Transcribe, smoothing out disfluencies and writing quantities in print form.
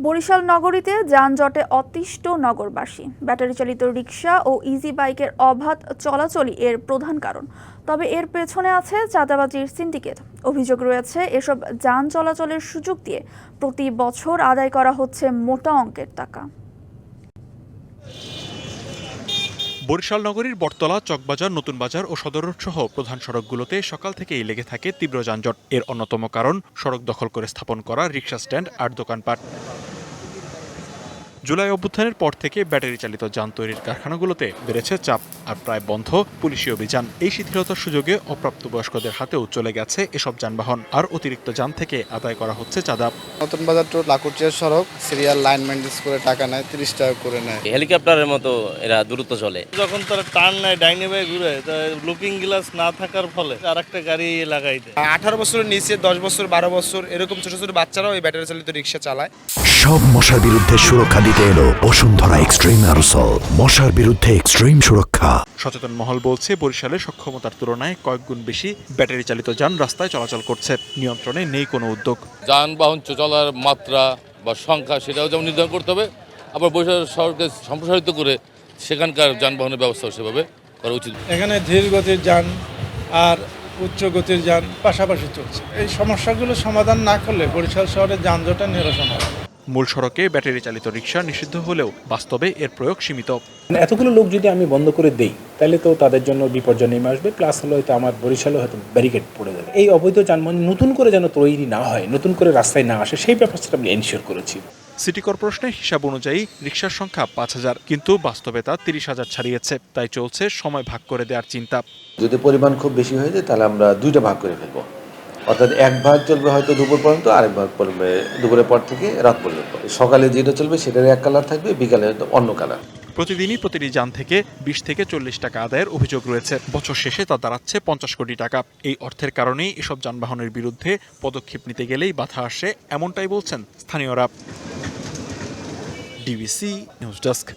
বরিশাল নগরীতে যানজটে অতিষ্ঠ নগরবাসী। ব্যাটারি চালিত রিকশা ও ইজি বাইকের অবাধ চলাচলই এর প্রধান কারণ। তবে এর পেছনে আছে চাঁদাবাজির সিন্ডিকেট। অভিযোগ রয়েছে এসব যান চলাচলের সুযোগ দিয়ে প্রতি বছর আদায় করা হচ্ছে মোটা অঙ্কের টাকা। বরিশাল নগরীর বটতলা, চকবাজার, নতুন বাজার ও সদর রোড সহ প্রধান সড়কগুলোতে সকাল থেকেই লেগে থাকে তীব্র যানজট। এর অন্যতম কারণ সড়ক দখল করে স্থাপন করা রিকশা স্ট্যান্ড আর দোকানপাট। জুলাই অভ্যুত্থানের পর থেকে ব্যাটারি চালিত যান তৈরির কারখানাগুলোতে বেড়েছে চাপ আর প্রায় বন্ধ পুলিশি অভিযান। এই শিথিলতার সুযোগে অপ্রাপ্তবয়স্কদের হাতেও চলে গেছে এসব যানবাহন, আর অতিরিক্ত যান থেকে আদায় করা হচ্ছে চাঁদা। নতুন বাজার টু লাকুরচিয়া সড়ক সিরিয়াল লাইন মেনটেন্স করে টাকা নেয়, 30 টাকা করে নেয়। হেলিকপ্টারের মতো এরা দ্রুত চলে। যখন তারা টার্ন নেয় ডাইনে বাই ঘুরে, লুকিং গ্লাস না থাকার ফলে আর একটা গাড়ি লাগাই দেয়। 18 বছরের নিচে 10 বছর 12 বছর এরকম ছোট ছোট বাচ্চারাও এই ব্যাটারি চালিত রিক্সা চালায়। সব মশার বিরুদ্ধে সুরক্ষা দিতে এলো বসুন্ধরা এক্সট্রিম অ্যারোসল, মশার বিরুদ্ধে এক্সট্রিম সুরক্ষা। সচেতন মহল বলছে বরিশালে সক্ষমতার তুলনায় কয়েক গুণ বেশি ব্যাটারি চালিত যান রাস্তায় চলাচল করছে। নিয়ন্ত্রণে নেই কোনো উদ্যোগ। যানবাহন চলার মাত্রা বা সংখ্যা সেটাও যেমন নির্ধারণ করতে হবে, আবার বরিশাল শহরকে সম্প্রসারিত করে সেখানকার যানবাহনের ব্যবস্থা সেভাবে করা উচিত। এখানে ধীর গতির যান আর উচ্চ গতির যান পাশাপাশি চলছে। এই সমস্যাগুলো সমাধান না করলে বরিশাল শহরের যানজটের নিরসন হবে। মূল সড়কে ব্যাটারি চালিত রিকশা নিষিদ্ধ হলেও বাস্তবে এর প্রয়োগ সীমিত। এতগুলো লোক যদি আমি বন্ধ করে দেই তাহলে তো তাদের জন্য বিপর্যয় নেমে আসবে, প্লাস হলো হয়তো আমার বরিশালে হয়তো ব্যারিকেড পড়ে যাবে। এই অবৈধ যানবাহন নতুন করে যেন তৈরি না হয়, নতুন করে রাস্তায় না আসে, সেই ব্যবস্থাটা আমি এনশিওর করেছি। সিটি কর্পোরেশনের হিসাব অনুযায়ী রিকশার সংখ্যা 5000, কিন্তু বাস্তবে তা 30,000 ছাড়িয়েছে। তাই চলছে সময় ভাগ করে দেওয়ার চিন্তা। যদি পরিমাণ খুব বেশি হয়ে যায় তাহলে আমরা দুইটা ভাগ করে ফেলবো, অর্থাৎ এক ভাগ চলবে হয়তো দুপুর পর্যন্ত, আরেক ভাগ পড়বে দুপুরের পর থেকে রাত পর্যন্ত। সকালে যেটা চলবে সেটার এক কালার থাকবে, বিকালে অন্য কালার। প্রতিদিনই প্রতিটি যান থেকে 20 থেকে 40 টাকা আদায়ের অভিযোগ রয়েছে। বছর শেষে তা দাঁড়াচ্ছে 50 কোটি টাকা। এই অর্থের কারণেই এসব যানবাহনের বিরুদ্ধে পদক্ষেপ নিতে গেলেই বাধা আসে, এমনটাই বলছেন স্থানীয়রা। DBC news desk.